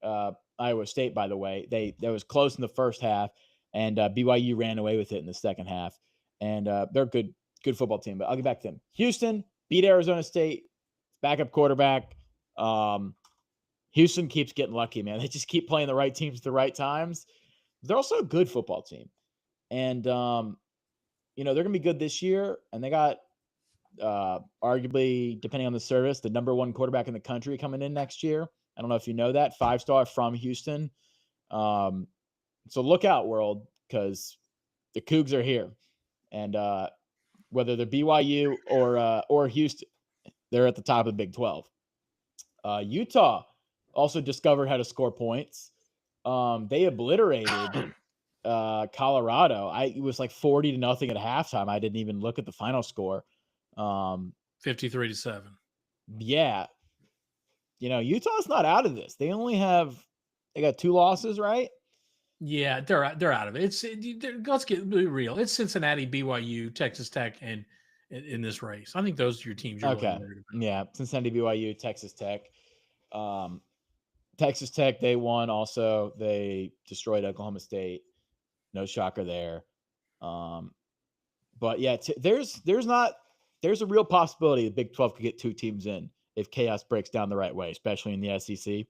Iowa State, by the way, that was close in the first half, and BYU ran away with it in the second half. And they're good football team. But I'll get back to them. Houston beat Arizona State, backup quarterback. Houston keeps getting lucky, man. They just keep playing the right teams at the right times. They're also a good football team, and they're gonna be good this year. And they got arguably, depending on the service, the number 1 quarterback in the country coming in next year. I don't know if you know that, 5-star from Houston. So look out, world, because the Cougs are here, and whether they're BYU or Houston, they're at the top of the Big 12. Utah also discovered how to score points. They obliterated Colorado. It was like 40-0 at halftime. I didn't even look at the final score. 53-7. Yeah. Utah's not out of this. They got 2 losses, right? Yeah, they're out of it. Let's be real. It's Cincinnati, BYU, Texas Tech, and in this race, I think those are your teams. You're okay. Really worried about. Yeah, Cincinnati, BYU, Texas Tech. Texas Tech, they won. Also, they destroyed Oklahoma State. No shocker there. But yeah, there's a real possibility the Big 12 could get 2 teams in if chaos breaks down the right way, especially in the SEC.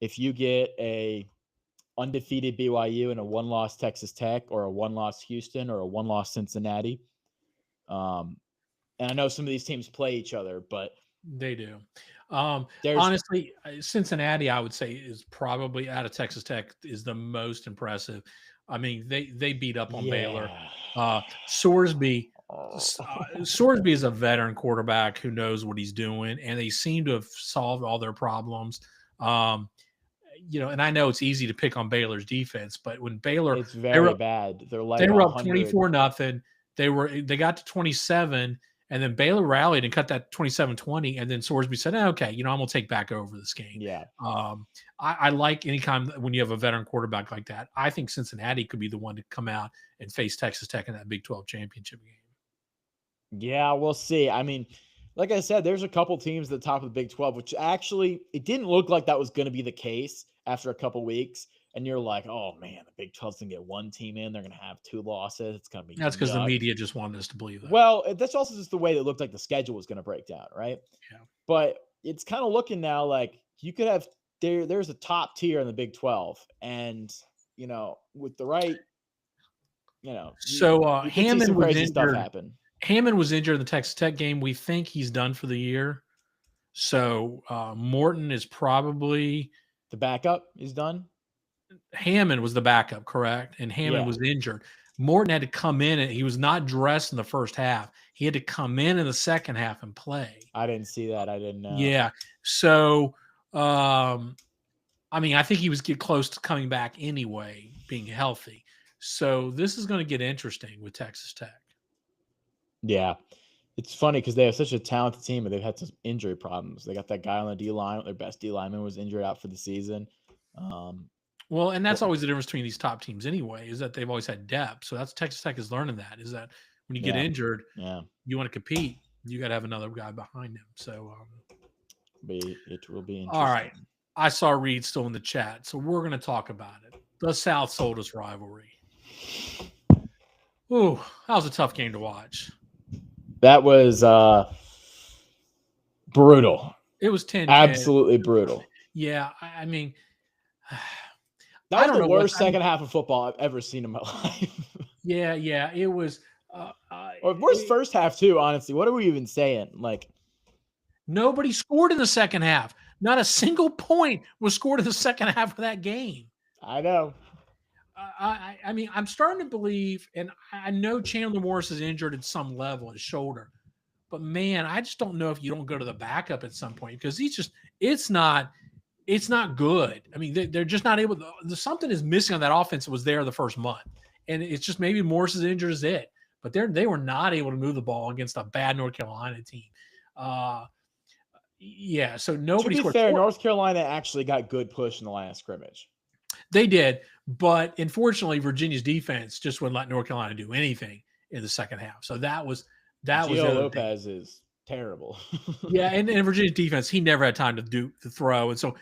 If you get a undefeated BYU and a 1-loss Texas Tech, or a 1-loss Houston, or a 1-loss Cincinnati, and I know some of these teams play each other, but they do. Honestly, Cincinnati, I would say, is probably out of Texas Tech is the most impressive. I mean, they beat up on Baylor. Sorsby is a veteran quarterback who knows what he's doing, and they seem to have solved all their problems. And I know it's easy to pick on Baylor's defense, but when Baylor, it's very bad. They were up 24-0. They got to 27. And then Baylor rallied and cut that 27-20. And then Sorsby said, okay, I'm going to take back over this game. Yeah. I like any time when you have a veteran quarterback like that. I think Cincinnati could be the one to come out and face Texas Tech in that Big 12 championship game. Yeah, we'll see. I mean, like I said, there's a couple teams at the top of the Big 12, which actually, it didn't look like that was going to be the case after a couple weeks. And you're like, oh man, the Big 12's gonna get 1 team in. They're gonna have 2 losses. It's gonna be. That's because the media just wanted us to believe that. Well, that's also just the way it looked like the schedule was gonna break down, right? Yeah. But it's kind of looking now like you could have there's a top tier in the Big 12, and with the right, So Hammond was injured. Hammond was injured in the Texas Tech game. We think he's done for the year. So Morton is probably the backup. Is done. Hammond was the backup, correct? And Hammond was injured. Morton had to come in, and he was not dressed in the first half. He had to come in the second half and play. I didn't see that. I didn't know. Yeah. So, I think he was get close to coming back anyway, being healthy. So this is going to get interesting with Texas Tech. Yeah. It's funny because they have such a talented team, but they've had some injury problems. They got that guy on the D-line. Their best D-lineman was injured out for the season. Well, and that's always the difference between these top teams anyway, is that they've always had depth. So that's Texas Tech is learning that, is that when you get injured, you want to compete, you got to have another guy behind him. So it will be interesting. All right. I saw Reed still in the chat, so we're going to talk about it. The South sold us rivalry. Ooh, that was a tough game to watch. That was brutal. It was 10-10. Absolutely brutal. Yeah, I mean, That I was don't the know worst what- I mean- second half of football I've ever seen in my life. yeah, it was. Or worst first half too, honestly. What are we even saying? Like, Nobody scored in the second half. Not a single point was scored in the second half of that game. I know. I mean, I'm starting to believe, and I know Chandler Morris is injured at some level, his shoulder. But man, I just don't know if you don't go to the backup at some point because it's not good. I mean, they're just not able to, something is missing on that offense that was there the first month. And it's just maybe Morris is injured is it. But they were not able to move the ball against a bad North Carolina team. Yeah, so nobody To be scored. fair, North Carolina actually got good push in the last scrimmage. They did, but unfortunately, Virginia's defense just wouldn't let North Carolina do anything in the second half. So that was the Gio other thing. Lopez is terrible. Yeah, and Virginia's defense, he never had time to throw, and so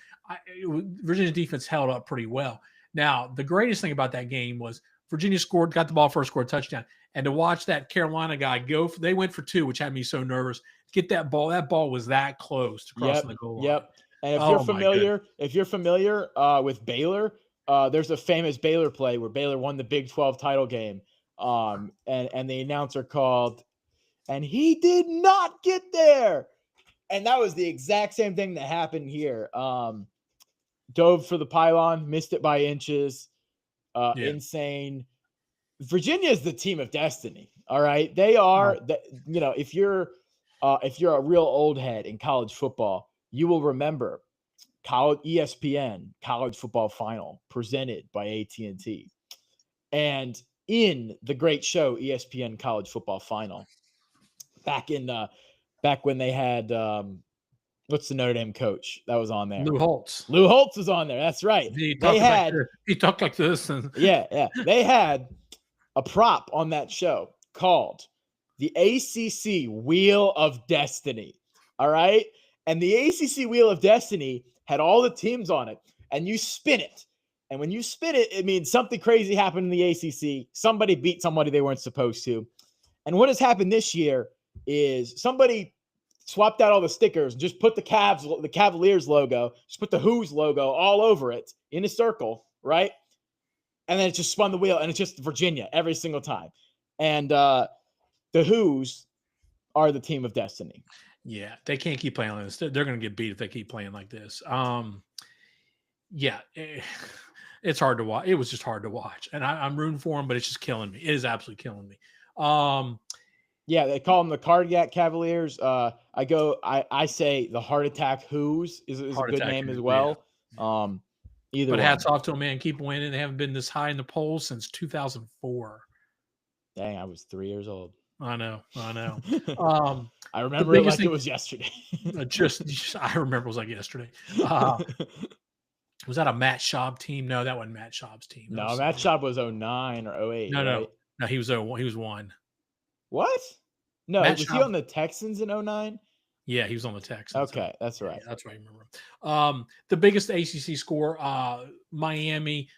Virginia's defense held up pretty well. Now, the greatest thing about that game was Virginia got the ball first, scored a touchdown, and to watch that Carolina guy they went for 2, which had me so nervous. Get that ball was that close to crossing the goal line. Yep. And if Oh, you're familiar with Baylor, there's a famous Baylor play where Baylor won the Big 12 title game. And the announcer called, and he did not get there. And that was the exact same thing that happened here. Dove for the pylon, missed it by inches. Insane. Virginia is the team of destiny. All right. They are if you're a real old head in college football, you will remember ESPN college football final presented by AT&T. And in the great show, ESPN college football final, back when they had, what's the Notre Dame coach that was on there? Lou Holtz. Lou Holtz was on there. That's right. He talked like this. And yeah. They had a prop on that show called the ACC Wheel of Destiny. All right. And the ACC Wheel of Destiny had all the teams on it, and you spin it. And when you spin it, it means something crazy happened in the ACC. Somebody beat somebody they weren't supposed to. And what has happened this year is somebody swapped out all the stickers and just put the Cavaliers logo, just put the Who's logo all over it in a circle, right? And then it just spun the wheel, and it's just Virginia every single time. And the Who's are the team of destiny. Yeah, they can't keep playing like this. They're going to get beat if they keep playing like this. It's hard to watch. It was just hard to watch, and I'm rooting for them, but it's just killing me. It is absolutely killing me. Yeah, they call them the Cardiac Cavaliers. I say the Heart Attack Who's is a good name as well. Yeah. Either but one. hats off to them, man. Keep winning. They haven't been this high in the polls since 2004. Dang, I was 3 years old. I know. I remember it like it was yesterday. I remember it was like yesterday. Was that a Matt Schaub team? No, that wasn't Matt Schaub's team. No, Matt Schaub was 09 or 08. No, he was 1. What? No, Matt was Schaub. he on the Texans in 09? Yeah, he was on the Texans. Okay, that's right. Yeah, that's right. I remember. The biggest ACC score, Miami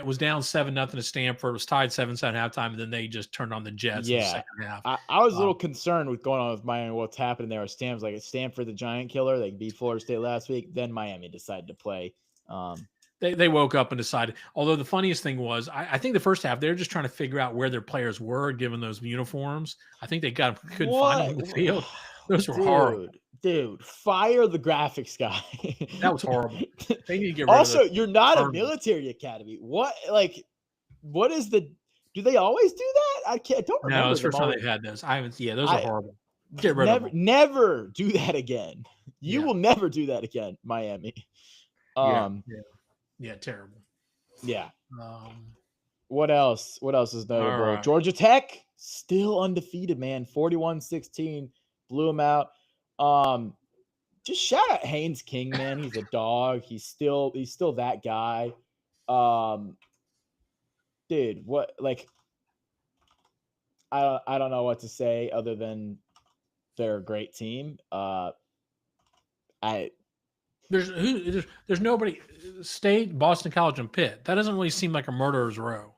was down 7-0 to Stanford. It was tied 7-7 halftime, and then they just turned on the Jets in the second half. I was a little concerned with going on with Miami. What's happening there? Stanford, the giant killer. They beat Florida State last week. Then Miami decided to play. They woke up and decided. Although the funniest thing was, I think the first half they were just trying to figure out where their players were given those uniforms. I think they couldn't find them in the field. Those were horrible. Dude, fire the graphics guy. That was horrible. They need to get rid also, of you're not a military academy. What is the? Do they always do that? I don't remember. No, it's the first time they've had those. I haven't. Yeah, those are horrible. Get rid of them. Never do that again. You will never do that again, Miami. Yeah, terrible. Yeah. What else? What else is notable? Right. Georgia Tech still undefeated, man. 41-16, blew them out. Just shout out Haynes King, man. He's a dog. He's still that guy. Dude, what I don't know what to say other than they're a great team. There's nobody. State, Boston College, and Pitt. That doesn't really seem like a murderer's row.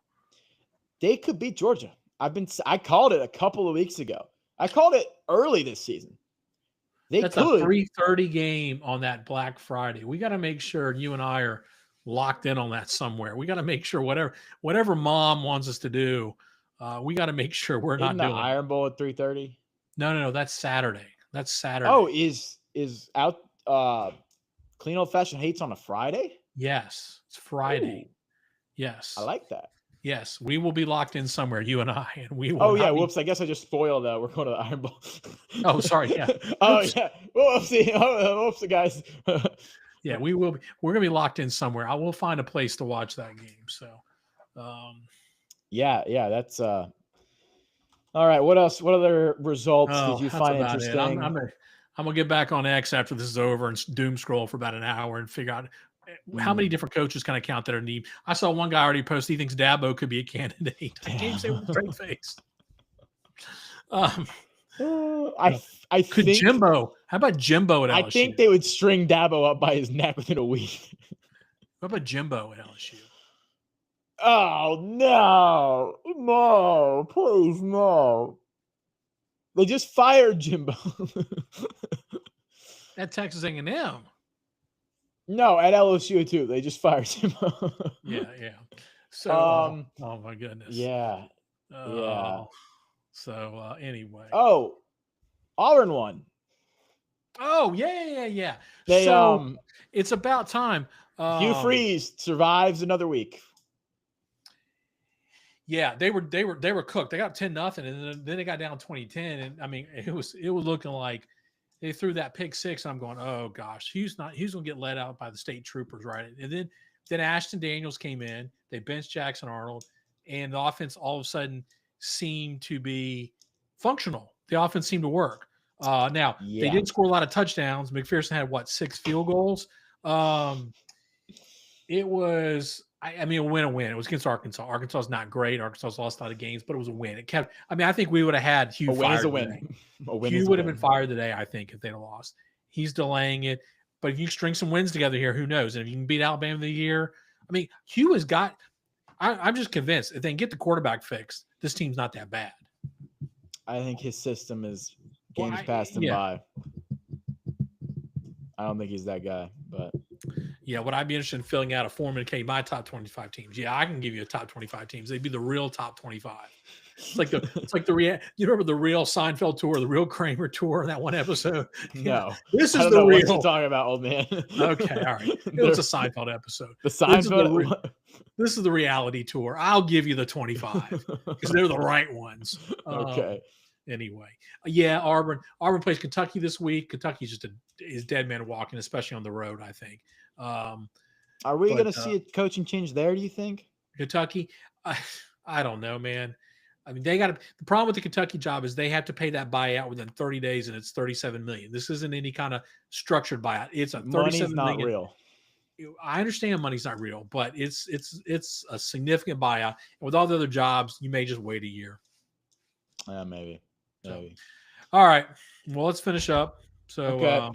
They could beat Georgia. I called it a couple of weeks ago. I called it early this season. That's a 3:30 game on that Black Friday. We got to make sure you and I are locked in on that somewhere. We got to make sure whatever mom wants us to do, we got to make sure we're not Isn't the doing Iron Bowl at 3:30. No. That's Saturday. That's Saturday. Oh, is out Clean Old Fashioned Hates on a Friday? Yes, it's Friday. Ooh, Yes, I like that. yes, we will be locked in somewhere, you and I, and we will. Oh yeah, not be- whoops! I guess I just spoiled. We're going to the Iron Bowl. Oh, sorry. Yeah. Oh Oops. yeah. Whoopsie. Whoops, guys. Yeah, we will. We're gonna be locked in somewhere. I will find a place to watch that game. So, Yeah. That's all right. What else? What other results did you that's find about interesting? it. I'm gonna get back on X after this is over and doom scroll for about an hour and figure out how many different coaches can I count that are named. I saw one guy already post he thinks Dabo could be a candidate. I can't say with a straight face. I Could think Jimbo? How about Jimbo at LSU? I think they would string Dabo up by his neck within a week. What about Jimbo at LSU? Oh no, please no. They just fired Jimbo. At Texas A&M. No, at LSU too. They just fired Jimbo. Yeah. So, oh my goodness. Yeah. So anyway. Oh, Auburn won. Oh yeah. They So it's about time. Hugh Freeze survives another week. Yeah, they were cooked. They got 10-0, and then they got down 20-10. And I mean, it was looking like they threw that pick six. And I'm going, oh gosh, Hugh's gonna get let out by the state troopers, right? And then Ashton Daniels came in. They benched Jackson Arnold, and the offense all of a sudden seemed to be functional. The offense seemed to work. Now they didn't score a lot of touchdowns. McPherson had 6 field goals. It was. I mean, a win. It was against Arkansas. Arkansas is not great. Arkansas lost a lot of games, but it was a win. It kept. I mean, I think we would have had Hugh. A win is a win. Hugh would have been fired today, I think, if they'd have lost. He's delaying it, but if you string some wins together here, who knows? And if you can beat Alabama the year, I mean, Hugh has got. I'm just convinced if they can get the quarterback fixed, this team's not that bad. I think his system is games passed him by. I don't think he's that guy, but. Yeah, would I be interested in filling out a form and my top 25 teams? Yeah, I can give you a top 25 teams. They'd be the real top 25. It's like the you remember the real Seinfeld tour, the real Kramer tour, that one episode. No, this is I don't the know real. What you're talking about, old man. Okay, all right. It's a Seinfeld episode. The Seinfeld. This is the reality tour. I'll give you the 25 because they're the right ones. Okay. Anyway, yeah, Auburn plays Kentucky this week. Kentucky's is dead man walking, especially on the road, I think. Are we going to see a coaching change there, do you think? Kentucky? I don't know, man. I mean, the problem with the Kentucky job is they have to pay that buyout within 30 days, and it's $37 million. This isn't any kind of structured buyout. It's a $37 million. Real. I understand money's not real, but it's a significant buyout. And with all the other jobs, you may just wait a year. Maybe. All right. Well, let's finish up. So,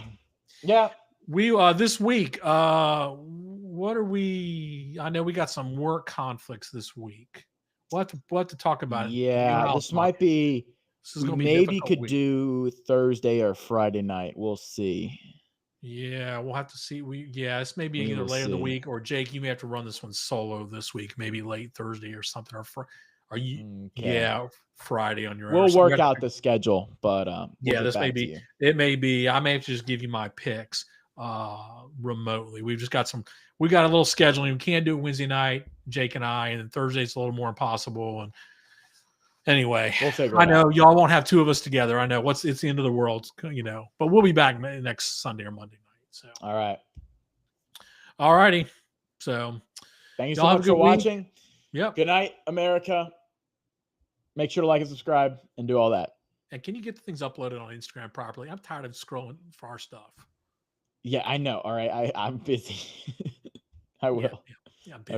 yeah. We this week, what are we? I know we got some work conflicts this week. We'll have to talk about it. Yeah, this might be. This is maybe could do Thursday or Friday night. We'll see. Yeah, we'll have to see. This may be either later in the week or Jake. You may have to run this one solo this week, maybe late Thursday or something. Are you? Okay. Yeah, Friday on your own. We'll work out the schedule, but this may be. It may be. I may have to just give you my picks remotely. We got a little scheduling. We can't do it Wednesday night, Jake and I, and then Thursday's a little more impossible. And anyway, I know y'all won't have two of us together. I know it's the end of the world, but we'll be back next Sunday or Monday night. So all righty. So thank you so much for watching. Yep. Good night, America. Make sure to like and subscribe and do all that. And can you get the things uploaded on Instagram properly? I'm tired of scrolling for our stuff. Yeah, I know. All right. I'm busy. I will. Yeah, I'm busy.